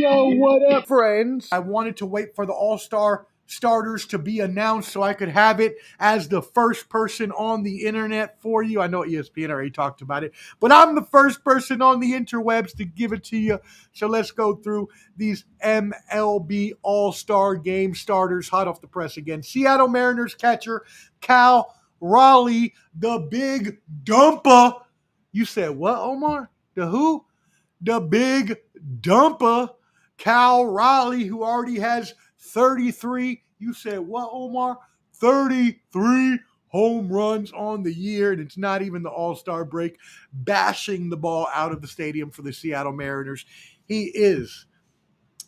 Yo, what up, friends? I wanted to wait for the All-Star starters to be announced so I could have it as the first person on the internet for you. I know ESPN already talked about it, but I'm the first person on the interwebs to give it to you. So let's go through these MLB All-Star Game starters hot off the press again. Seattle Mariners catcher Cal Raleigh, the big dumper. You said what, Omar? The who? The big dumper, Cal Raleigh, who already has 33. You said what, Omar? 33 home runs on the year, and it's not even the All-Star break, bashing the ball out of the stadium for the Seattle Mariners. He is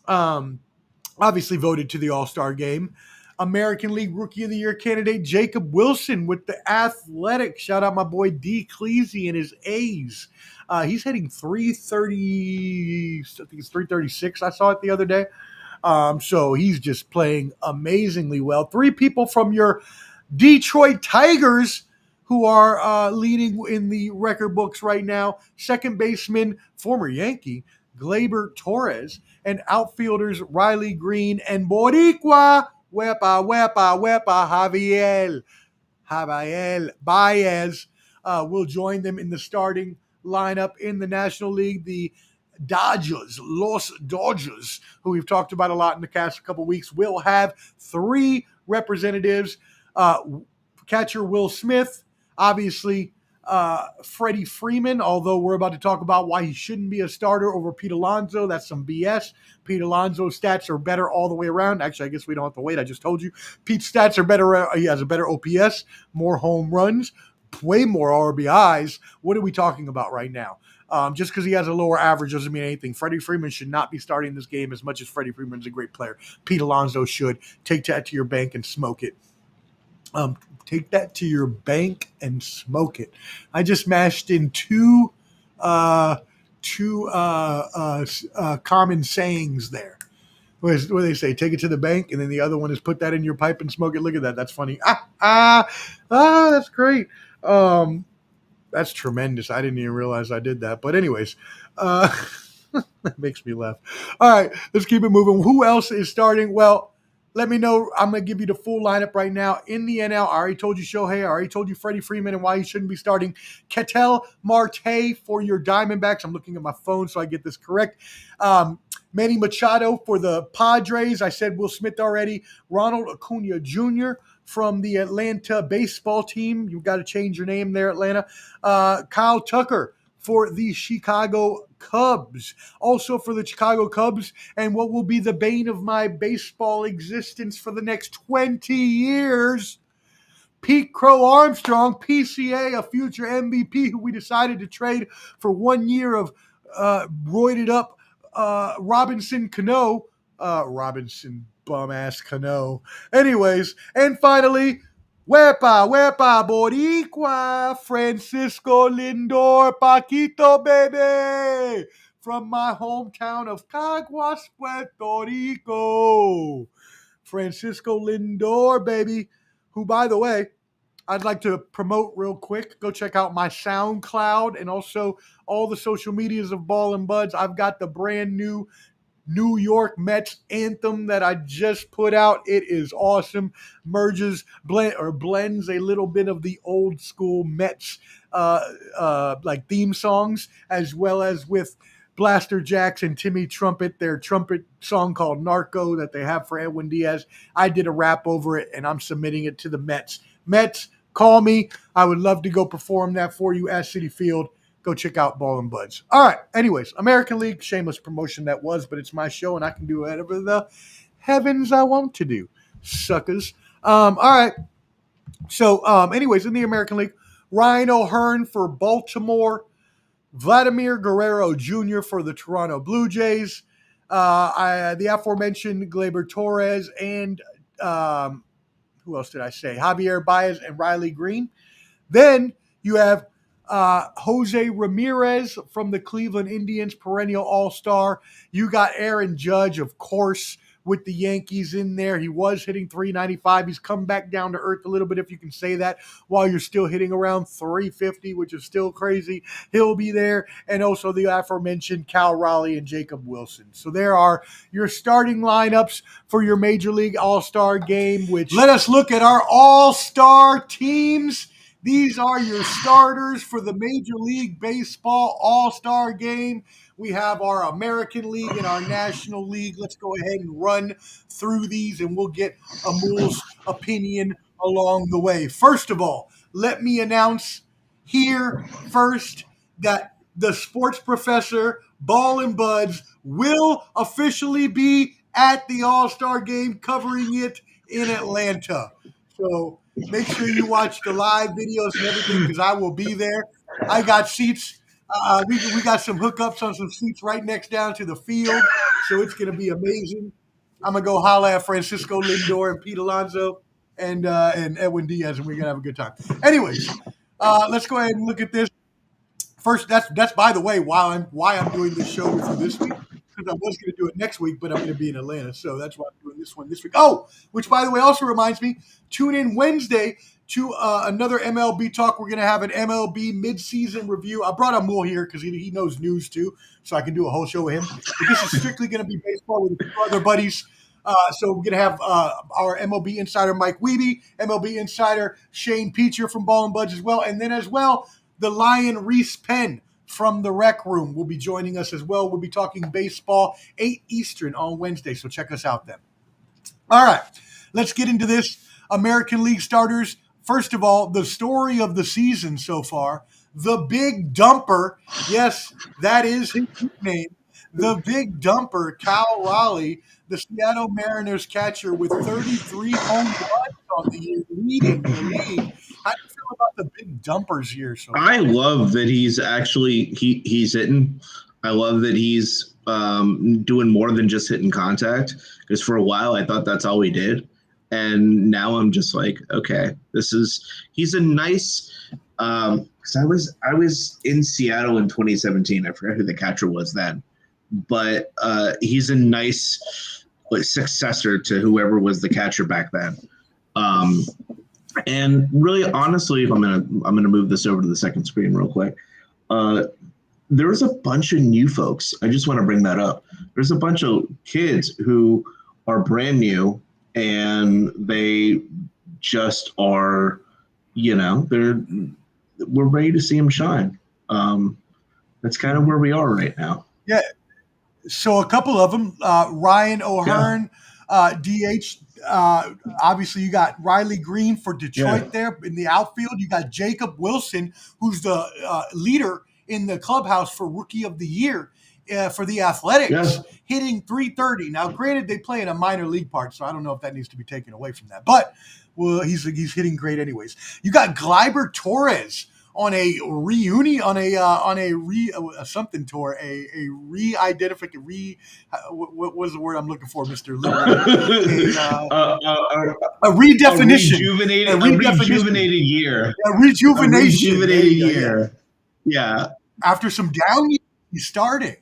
obviously voted to the All-Star game. American League Rookie of the Year candidate Jacob Wilson with the Athletic. Shout out my boy D. Cleasy and his A's. He's hitting 330, I think it's 336. I saw it the other day. So he's just playing amazingly well. Three people from your Detroit Tigers who are leading in the record books right now. Second baseman, former Yankee, Gleyber Torres, and outfielders Riley Green and Boricua Javier Baez will join them in the starting lineup in the National League. The Los Dodgers, who we've talked about a lot in the past couple weeks, will have three representatives. Catcher Will Smith, obviously Freddie Freeman, although we're about to talk about why he shouldn't be a starter over Pete Alonso. That's some BS. Pete Alonso's stats are better all the way around. Actually, I guess we don't have to wait. I just told you. Pete's stats are better. He has a better OPS, more home runs, way more RBIs. What are we talking about right now? Just because he has a lower average doesn't mean anything. Freddie Freeman should not be starting this game as much as Freddie Freeman's a great player. Pete Alonso should. Take that to your bank and smoke it. Take that to your bank and smoke it. I just mashed in two common sayings there. What do they say? Take it to the bank, and then the other one is put that in your pipe and smoke it. Look at that. That's funny. That's great. That's tremendous. I didn't even realize I did that. But anyways, that makes me laugh. All right, let's keep it moving. Who else is starting? Well, let me know. I'm going to give you the full lineup right now. In the NL, I already told you Shohei. I already told you Freddie Freeman and why he shouldn't be starting. Ketel Marte for your Diamondbacks. I'm looking at my phone so I get this correct. Manny Machado for the Padres. I said Will Smith already. Ronald Acuna Jr. from the Atlanta baseball team. You've got to change your name there, Atlanta. Kyle Tucker for the Chicago Cubs. Also for the Chicago Cubs, and what will be the bane of my baseball existence for the next 20 years, Pete Crow Armstrong, PCA, a future MVP who we decided to trade for 1 year of roided up Robinson Cano. Robinson bum-ass Cano. Anyways, and finally, Wepa, Boricua, Francisco Lindor, Paquito, baby, from my hometown of Caguas, Puerto Rico. Francisco Lindor, baby, who, by the way, I'd like to promote real quick. Go check out my SoundCloud and also all the social medias of Ball and Buds. I've got the brand new New York Mets anthem that I just put out. It is awesome. Blends a little bit of the old school Mets like theme songs, as well as with Blaster Jacks and Timmy Trumpet, their trumpet song called Narco that they have for Edwin Diaz. I did a rap over it, and I'm submitting it to the Mets. Mets, call me. I would love to go perform that for you at Citi Field. Go check out Ball and Buds. All right. Anyways, American League, shameless promotion that was, but it's my show and I can do whatever the heavens I want to do. Suckers. All right. So, anyways, in the American League, Ryan O'Hearn for Baltimore, Vladimir Guerrero Jr. for the Toronto Blue Jays, the aforementioned Gleyber Torres, and who else did I say? Javier Baez and Riley Green. Then you have Jose Ramirez from the Cleveland Indians, perennial all-star. You got Aaron Judge, of course, with the Yankees in there. He was hitting 395. He's come back down to earth a little bit, if you can say that, while you're still hitting around 350, which is still crazy. He'll be there. And also the aforementioned Cal Raleigh and Jacob Wilson. So there are your starting lineups for your Major League All-Star game, which let us look at our All-Star teams. These are your starters for the Major League Baseball All-Star Game. We have our American League and our National League. Let's go ahead and run through these, and we'll get Amul's opinion along the way. First of all, let me announce here first that the sports professor, Ball and Buds, will officially be at the All-Star Game, covering it in Atlanta. So make sure you watch the live videos and everything, because I will be there. I got seats. We got some hookups on some seats right next down to the field, so it's going to be amazing. I'm going to go holla at Francisco Lindor and Pete Alonso and Edwin Diaz, and we're going to have a good time. Anyways, let's go ahead and look at this. First, that's by the way why I'm doing this show with you this week, because I was going to do it next week, but I'm going to be in Atlanta, so that's why I'm doing this one this week. Oh, which by the way also reminds me, tune in Wednesday to another MLB talk. We're going to have an MLB midseason review. I brought Amul here because he knows news too, so I can do a whole show with him. But this is strictly going to be baseball with a few other buddies. So we're going to have our MLB insider Mike Wiebe, MLB insider Shane Peacher from Ball and Buds as well, and then as well the Lion Reese Penn from the Rec Room will be joining us as well. We'll be talking baseball 8 Eastern on Wednesday, so check us out then. All right, let's get into this. American League starters. First of all, the story of the season so far, the Big Dumper. Yes, that is his name. The Big Dumper, Cal Raleigh, the Seattle Mariners catcher with 33 home runs on the year, leading the league. How do you feel about the Big Dumper's year so far? I love that he's actually he's hitting. I love that he's doing more than just hitting contact, because for a while I thought that's all he did. And now I'm just like, okay, he's a nice, because I was in Seattle in 2017. I forgot who the catcher was then, but he's a nice successor to whoever was the catcher back then. And really, honestly, if I'm gonna move this over to the second screen real quick. There's a bunch of new folks. I just want to bring that up. There's a bunch of kids who are brand new, and they just are, we're ready to see them shine. That's kind of where we are right now. Yeah. So a couple of them, Ryan O'Hearn, DH. Obviously, you got Riley Green for Detroit there in the outfield. You got Jacob Wilson, who's the leader in the clubhouse for Rookie of the Year for the Athletics, hitting 330. Now, granted, they play in a minor league part, so I don't know if that needs to be taken away from that. But well, he's hitting great anyways. You got Gleyber Torres on a reunion, on a something tour, a re-identification, what was the word I'm looking for, Mr. A redefinition. A rejuvenated year. A rejuvenated year. Yeah. After some down years, he's starting.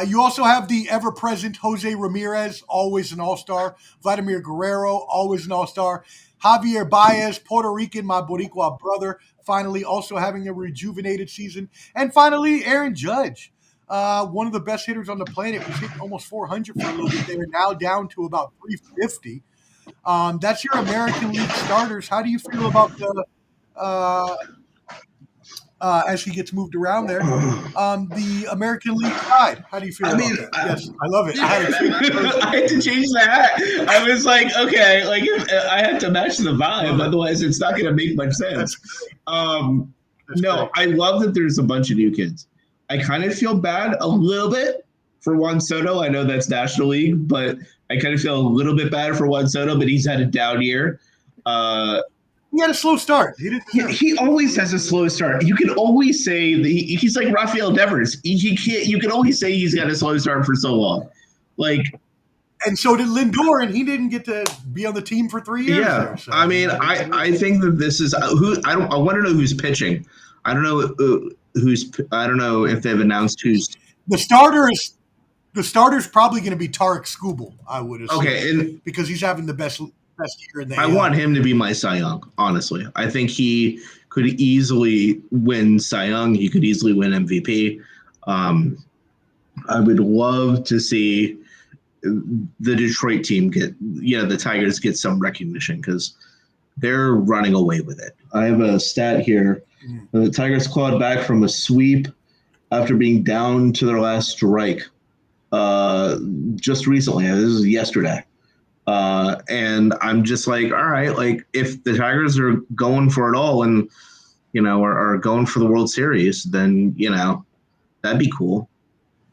You also have the ever-present Jose Ramirez, always an all-star. Vladimir Guerrero, always an all-star. Javier Baez, Puerto Rican, my Boricua brother, finally also having a rejuvenated season. And finally, Aaron Judge, one of the best hitters on the planet, was hitting almost 400 for a little bit. They are now down to about 350. That's your American League starters. How do you feel about the as he gets moved around there, the American League side? How do you feel about that? Yes, I love it. I had to change that. I was like, okay, like I have to match the vibe, otherwise it's not going to make much sense. No, I love that there's a bunch of new kids. I kind of feel bad a little bit for Juan Soto. I know that's National League, but I kind of feel a little bit bad for Juan Soto, but he's had a down year. He had a slow start. He always has a slow start. You can always say that he's like Rafael Devers. You can always say he's got a slow start for so long. And so did Lindor, and he didn't get to be on the team for 3 years. Yeah, there, so. I mean, I think that this is who I want to know who's pitching. I don't know I don't know if they've announced who's the starter is. The starter's probably going to be Tarek Skubal, I would assume, Okay, and because he's having the best year in the I AL. want him to be my Cy Young, honestly. I think he could easily win Cy Young. He could easily win MVP. Um, I would love to see the Detroit team the Tigers get some recognition because they're running away with it. I have a stat here. The Tigers clawed back from a sweep after being down to their last strike just recently. This is yesterday. And I'm just like, all right, like if the Tigers are going for it all and, are going for the World Series, then, that'd be cool.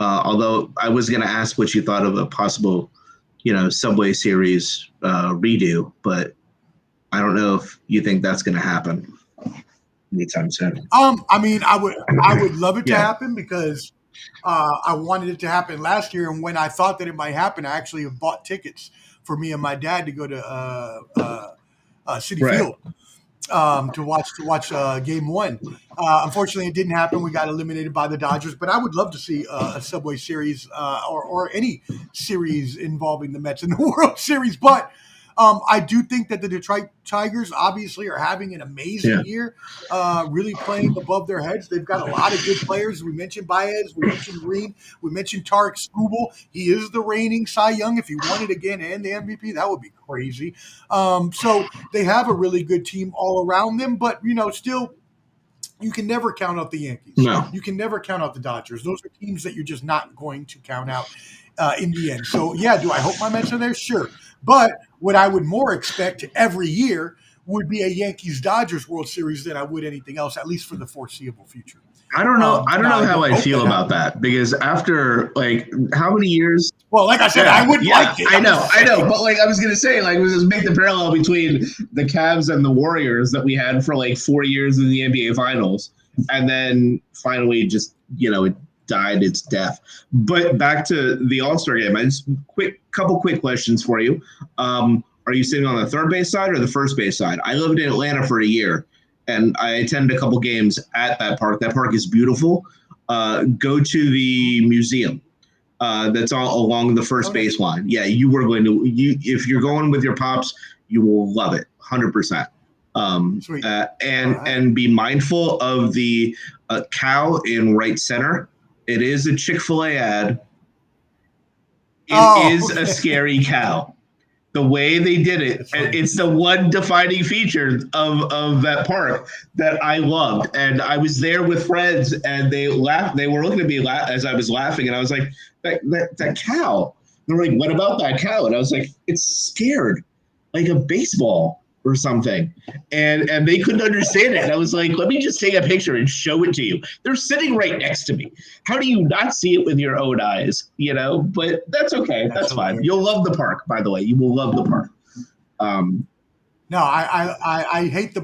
Although I was going to ask what you thought of a possible, Subway Series redo, but I don't know if you think that's going to happen anytime soon. I mean, I would love it to Yeah. happen because I wanted it to happen last year, and when I thought that it might happen, I actually have bought tickets for me and my dad to go to Citi Right. Field to watch Game 1. Unfortunately, it didn't happen. We got eliminated by the Dodgers, but I would love to see a Subway Series or any series involving the Mets in the World Series. But I do think that the Detroit Tigers obviously are having an amazing year, really playing above their heads. They've got a lot of good players. We mentioned Baez, we mentioned Green, we mentioned Tarek Skubal. He is the reigning Cy Young. If he won it again and the MVP, that would be crazy. So they have a really good team all around them, but still, you can never count out the Yankees. No. You can never count out the Dodgers. Those are teams that you're just not going to count out in the end. So, yeah, do I hope my Mets are there? Sure. But what I would more expect every year would be a Yankees-Dodgers World Series than I would anything else, at least for the foreseeable future. I don't know. I don't know how I feel that about that because after how many years? Well, like I said, I would like it. I know. But I was gonna say, let's just make the parallel between the Cavs and the Warriors that we had for 4 years in the NBA Finals, and then finally just it died its death. But back to the All-Star game. I just couple quick questions for you. Are you sitting on the third base side or the first base side? I lived in Atlanta for a year, and I attended a couple games at that park. That park is beautiful. Go to the museum. That's all along the first baseline. Yeah, you were going to. If you're going with your pops, you will love it, 100%. And be mindful of the cow in right center. It is a Chick-fil-A ad. It is a scary cow. The way they did it, it's the one defining feature of that park that I loved. And I was there with friends, and they laughed. They were looking at me as I was laughing, and I was like, that cow. They're like, what about that cow? And I was like, it's scared, like a baseball or something. And they couldn't understand it. And I was like, let me just take a picture and show it to you. They're sitting right next to me. How do you not see it with your own eyes? But that's okay. That's fine. You'll love the park, by the way. You will love the park. No, I hate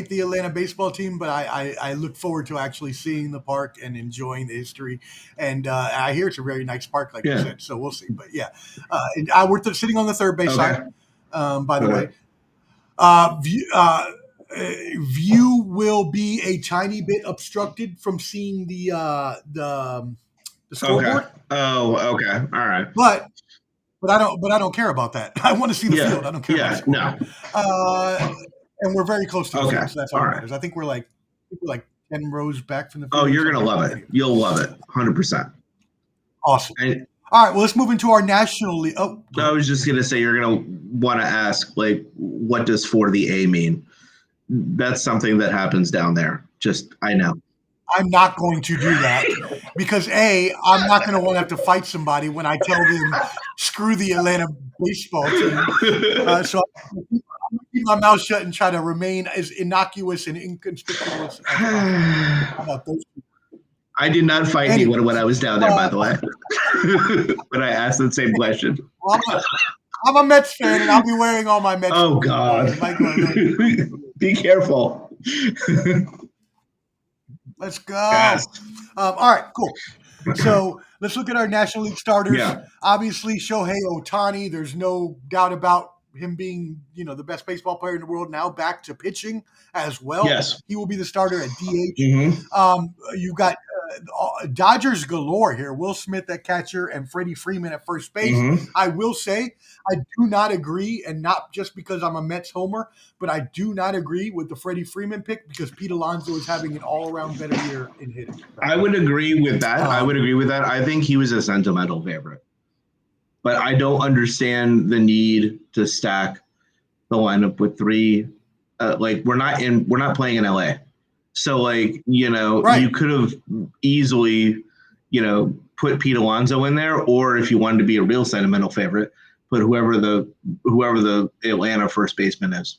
the Atlanta baseball team, but I look forward to actually seeing the park and enjoying the history. And I hear it's a very nice park, like you said. So we'll see. But yeah, we're sitting on the third base side. By the way, view will be a tiny bit obstructed from seeing the scoreboard. Okay. Oh, okay. All right. But I don't care about that. I want to see the field. I don't care about the scoreboard. And we're very close to the field, so that's all that matters. I think we're like 10 rows back from the field. Oh, you're gonna love it. Anyway. You'll love it, 100%. Awesome. All right, well, let's move into our National League. Oh, I was just gonna say you're gonna want to ask what does for the A mean? That's something that happens down there. I know. I'm not going to do that because I'm not going to want to have to fight somebody when I tell them screw the Atlanta baseball team. So I'm going to keep my mouth shut and try to remain as innocuous and inconspicuous as about those people. I did not fight anyone when I was down there, by the way. When I asked the same question. Well, I'm a Mets fan, and I'll be wearing all my Mets. Oh, God. Be careful. Let's go. Yes. All right, cool. So let's look at our National League starters. Yeah. Obviously, Shohei Ohtani, there's no doubt about him being, the best baseball player in the world, now back to pitching as well. Yes. He will be the starter at DH. Mm-hmm. You've got Dodgers galore here. Will Smith at catcher and Freddie Freeman at first base. Mm-hmm. I will say I do not agree, and not just because I'm a Mets homer, but I do not agree with the Freddie Freeman pick because Pete Alonso is having an all-around better year in hitting. I would agree with that. I think he was a sentimental favorite. But I don't understand the need to stack the lineup with three. We're not playing in LA. So right. You could have easily, put Pete Alonso in there, or if you wanted to be a real sentimental favorite, put whoever the Atlanta first baseman is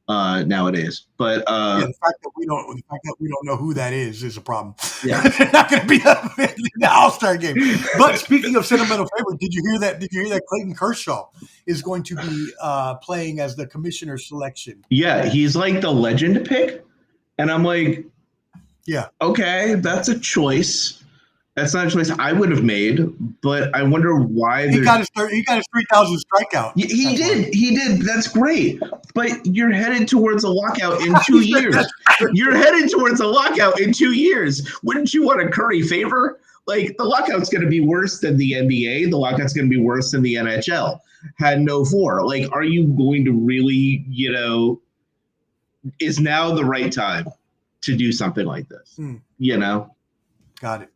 nowadays. But the fact that we don't know who that is a problem. Yeah. They're not going to be in the All-Star game. But speaking of sentimental favorite, did you hear that Clayton Kershaw is going to be playing as the commissioner's selection? Yeah, he's like the legend pick. And I'm like, yeah, okay, that's a choice. That's not a choice I would have made, but I wonder why he got his 3,000 strikeout. He did. That's great. But you're headed towards a lockout in 2 years. You're headed towards a lockout in 2 years. Wouldn't you want to curry favor? Like, the lockout's going to be worse than the NBA. The lockout's going to be worse than the NHL. Had no four. Like, are you going to really, is now the right time to do something like this? Got it.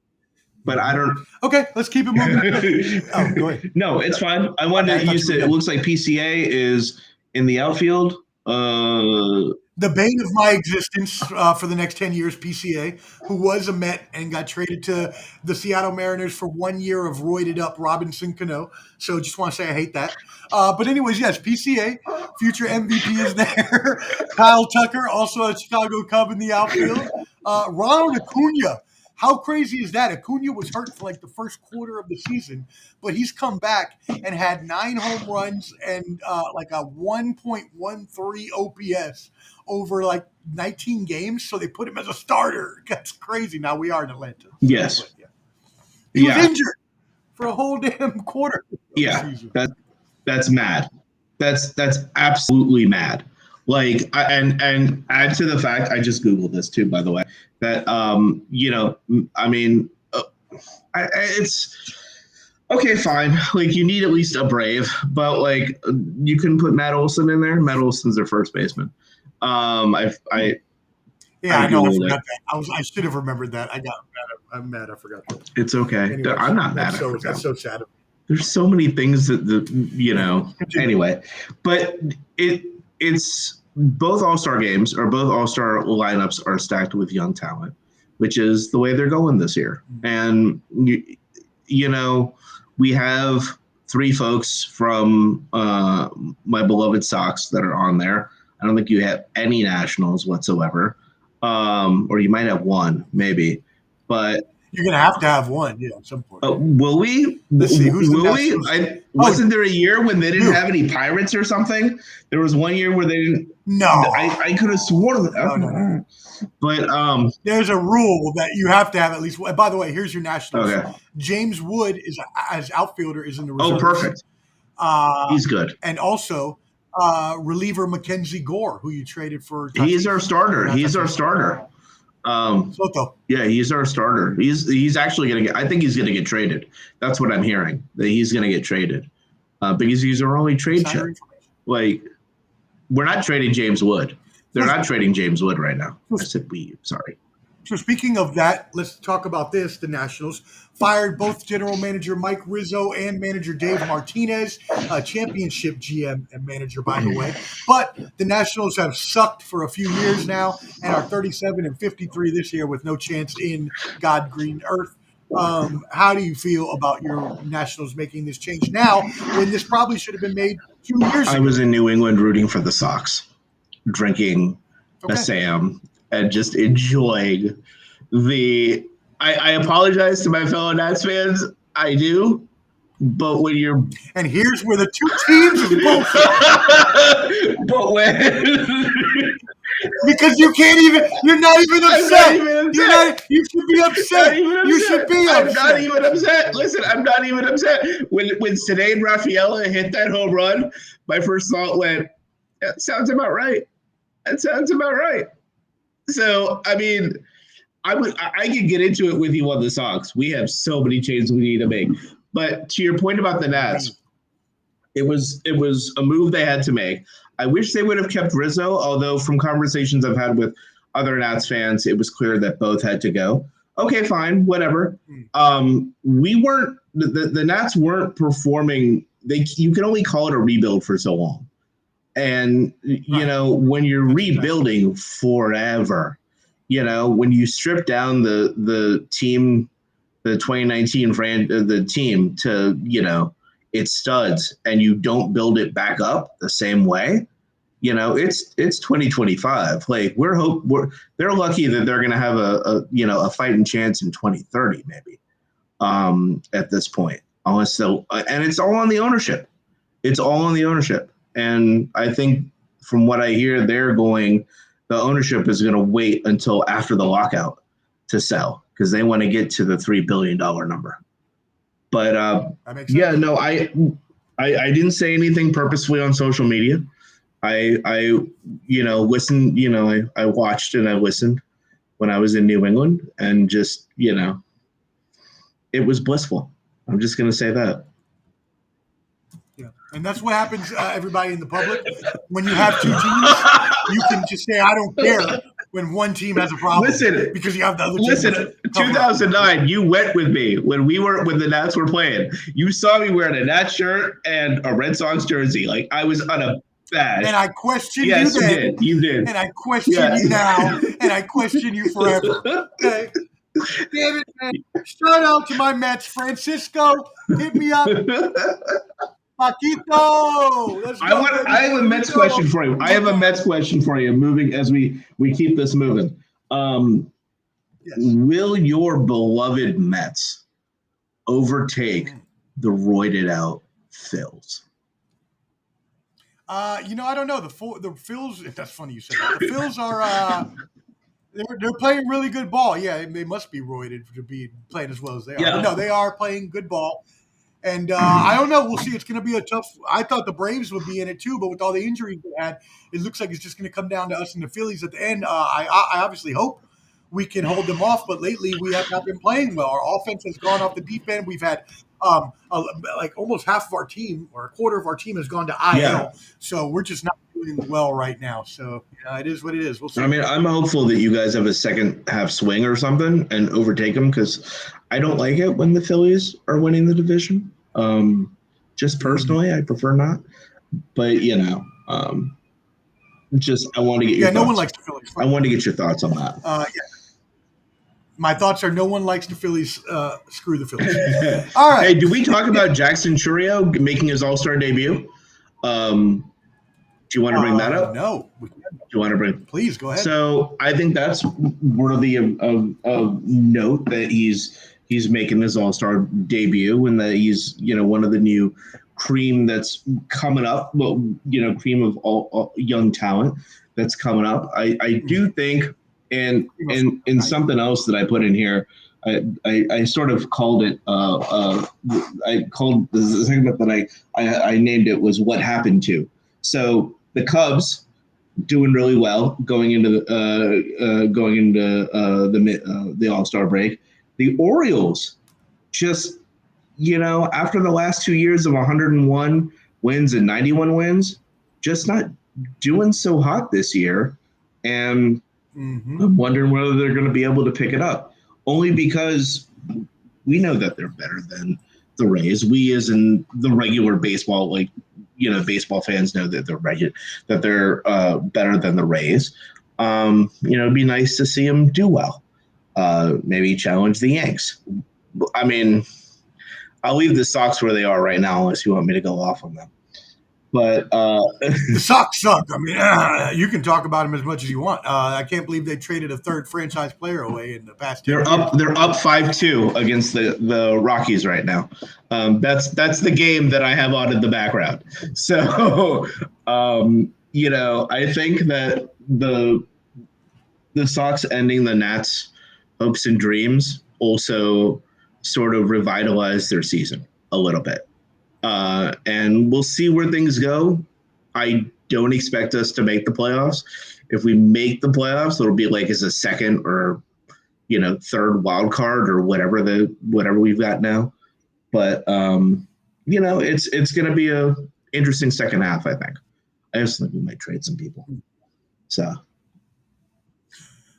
But I don't. Okay, let's keep it moving. Oh, go ahead. No, it's fine. I wanted to use it. It looks like PCA is in the outfield. The bane of my existence for the next 10 years, PCA, who was a Met and got traded to the Seattle Mariners for 1 year of roided up Robinson Cano. So just want to say I hate that. But anyways, yes, PCA, future MVP is there. Kyle Tucker, also a Chicago Cub in the outfield. Ronald Acuna. How crazy is that? Acuna was hurt for like the first quarter of the season, but he's come back and had 9 home runs and like a 1.13 OPS over like 19 games. So they put him as a starter. That's crazy. Now we are in Atlanta. Yes. But, yeah. He was injured for a whole damn quarter. Yeah. That's mad. That's absolutely mad. Like, and add to the fact, I just Googled this too, by the way, that, it's okay, fine. Like, you need at least a Brave, but like, you can put Matt Olson in there. Matt Olson's their first baseman. I know. I forgot that. I should have remembered that. I'm mad. I forgot that. It's okay. Anyways, I'm not mad. That's so sad. There's so many things anyway, but it's both All-Star games or both All-Star lineups are stacked with young talent, which is the way they're going this year. And, we have 3 folks from my beloved Sox that are on there. I don't think you have any Nationals whatsoever. Or you might have 1, maybe. But you're going to have one, at some point. Will we? Let's see. Who's the wasn't there a year when they didn't have any Pirates or something? There was 1 year where they didn't. No. I could have sworn that. No. But there's a rule that you have to have at least one. By the way, here's your Nationals. Okay. James Wood is as outfielder is in the reserves. Oh, perfect. He's good. And also reliever Mackenzie Gore, who you traded for. He's our starter. He's our starter. Yeah, he's our starter. He's actually going to get – I think he's going to get traded. That's what I'm hearing, that he's going to get traded because he's our only trade chip. Like, we're not trading James Wood. They're not trading James Wood right now. I said we. Sorry. So speaking of that, let's talk about this. The Nationals fired both general manager Mike Rizzo and manager Dave Martinez, a championship GM and manager, by the way. But the Nationals have sucked for a few years now and are 37-53 this year with no chance in God Green Earth. How do you feel about your Nationals making this change now when this probably should have been made 2 years ago? I was in New England rooting for the Sox, drinking a Sam and just enjoying the – I apologize to my fellow Nats fans. I do. But when you're – and here's where the two teams is both. But because you can't even. You're not even I'm upset. not even upset. You're not. You should be upset. You should be upset. I'm not even upset. Listen, I'm not even upset. When Sinead Rafaela hit that home run, my first thought went, "That sounds about right. That sounds about right." So, I mean, I could get into it with you on the Sox. We have so many changes we need to make. But to your point about the Nats, it was a move they had to make. I wish they would have kept Rizzo, although from conversations I've had with other Nats fans, it was clear that both had to go. Okay, fine, whatever. We weren't the Nats weren't performing. You can only call it a rebuild for so long, and you know when you're rebuilding forever, you know when you strip down the team, the 2019 the team to its studs, and you don't build it back up the same way. It's 2025. Like they're lucky that they're going to have a fighting chance in 2030 maybe. At this point, unless and it's all on the ownership. It's all on the ownership, and I think from what I hear, the ownership is going to wait until after the lockout to sell because they want to get to the $3 billion number. But yeah, no, I didn't say anything purposefully on social media. I listened, I watched and I listened when I was in New England, and just, it was blissful. I'm just going to say that. Yeah. And that's what happens, everybody in the public. When you have two teams, you can just say, I don't care when one team has a problem. Listen, because you have the other team. Listen, 2009, you went with me when the Nats were playing. You saw me wearing a Nats shirt and a Red Sox jersey. Like, I was unabashed. And I questioned you then. then. You did. And I question you now. And I question you forever. Okay. Damn it, man. Shout out to my Mets. Francisco, hit me up. Paquito. Let's go. I have a Mets question for you. I have a Mets question for you. Moving as we keep this moving. Yes. Will your beloved Mets overtake the roided out Phils? I don't know. The Phils. That's funny you said that. The Phils are. They're playing really good ball. Yeah, they must be roided to be playing as well as they are. Yeah. But no, they are playing good ball. And I don't know. We'll see. It's going to be a tough. I thought the Braves would be in it too, but with all the injuries they had, it looks like it's just going to come down to us and the Phillies at the end. I obviously hope we can hold them off, but lately we have not been playing well. Our offense has gone off the deep end. We've had like almost half of our team or a quarter of our team has gone to IL. Yeah. So we're just not doing well right now. So it is what it is. We'll see. I mean, I'm hopeful that you guys have a second half swing or something and overtake them, because I don't like it when the Phillies are winning the division. Just personally, I prefer not. But just I want to get your thoughts. No one likes the Phillies. I want to get your thoughts on that. Yeah. My thoughts are no one likes the Phillies. Screw the Phillies. All right. Hey, do we talk about Jackson Chourio making his All-Star debut? Do you want to bring that up? No. Do you want to bring? Please go ahead. So I think that's worthy of note that he's making his All-Star debut, and that he's one of the new cream that's coming up. Well, cream of all young talent that's coming up. I do think. And something else that I put in here, I sort of called it. I called the segment that I named it was "What Happened to." So the Cubs doing really well going into the All-Star break. The Orioles just after the last 2 years of 101 wins and 91 wins, just not doing so hot this year, and. I'm wondering whether they're going to be able to pick it up, only because we know that they're better than the Rays. We, as in the regular baseball, baseball fans know that they're better than the Rays. It'd be nice to see them do well. Maybe challenge the Yanks. I mean, I'll leave the Sox where they are right now, unless you want me to go off on them. But the Sox suck. I mean, you can talk about them as much as you want. I can't believe they traded a third franchise player away in the past 10 years. They're up 5-2 against the Rockies right now. That's the game that I have on in the background. So I think that the Sox ending the Nats' hopes and dreams also sort of revitalized their season a little bit. And we'll see where things go. I don't expect us to make the playoffs. If we make the playoffs, it'll be like as a second or third wild card or whatever we've got now. But it's going to be a interesting second half. I think. I just think we might trade some people. So.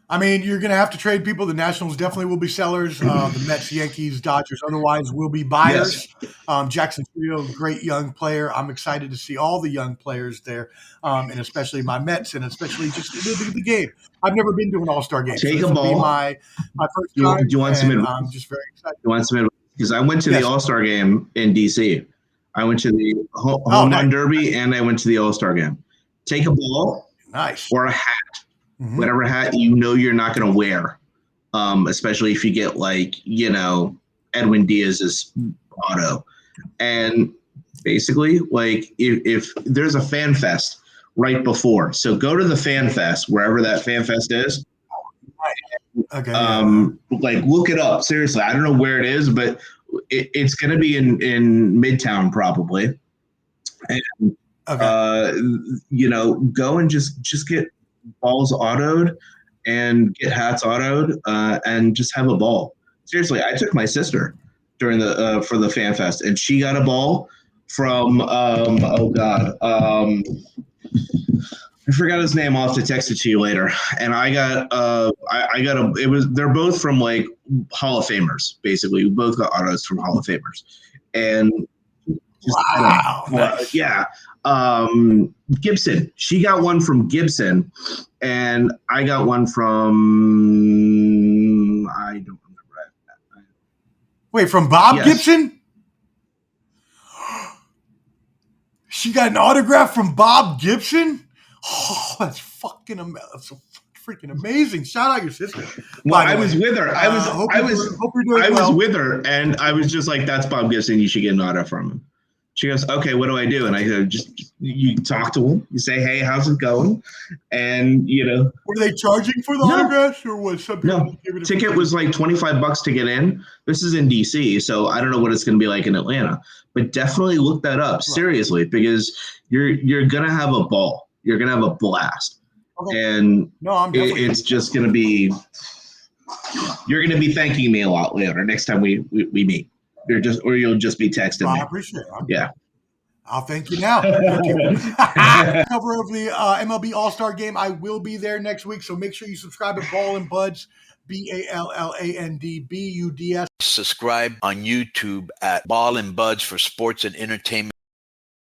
I mean, you're going to have to trade people. The Nationals definitely will be sellers. The Mets, Yankees, Dodgers, otherwise will be buyers. Yes. Jackson Studio, great young player. I'm excited to see all the young players there, and especially my Mets, and especially just the game. I've never been to an All-Star game. Take so a ball. Will be my first time. Do you want some advice? I'm just very excited. You want some advice? Because I went to the All-Star game in D.C. I went to the home run derby, and I went to the All-Star game. Take a ball, or a hat. Mm-hmm. Whatever hat you're not going to wear, especially if you get Edwin Diaz's auto. And basically, if there's a fan fest right before, so go to the fan fest, wherever that fan fest is. Okay. Look it up. Seriously, I don't know where it is, but it's going to be in Midtown probably. And, go and just get balls autoed and get hats autoed and just have a ball. Seriously, I took my sister during for the fan fest, and she got a ball from I forgot his name. I'll have to text it to you later. And I got they're both from Hall of Famers, basically. We both got autos from Hall of Famers. And wow. Nice. Yeah. Gibson. She got one from Gibson, and I got one from I don't remember it. Wait, from Bob Gibson? She got an autograph from Bob Gibson? Oh, that's fucking amazing. That's so freaking amazing. Shout out your sister. Well, I was with her. I was with her, and I was just like, that's Bob Gibson. You should get an auto from him. She goes, okay, what do I do? And I go, you talk to him. You say, hey, how's it going? And, Were they charging for the autographs, or was something? No, ticket was like $25 to get in. This is in D.C., so I don't know what it's going to be like in Atlanta. But definitely look that up, seriously, because you're going to have a ball. You're going to have a blast. Okay. And it's just going to be – you're going to be thanking me a lot later next time we meet. You'll just be texting me. I appreciate it. Yeah. I'll thank you now. Cover of the MLB All-Star Game. I will be there next week, so make sure you subscribe to Ball and Buds, BALLANDBUDS. Subscribe on YouTube at Ball and Buds for sports and entertainment.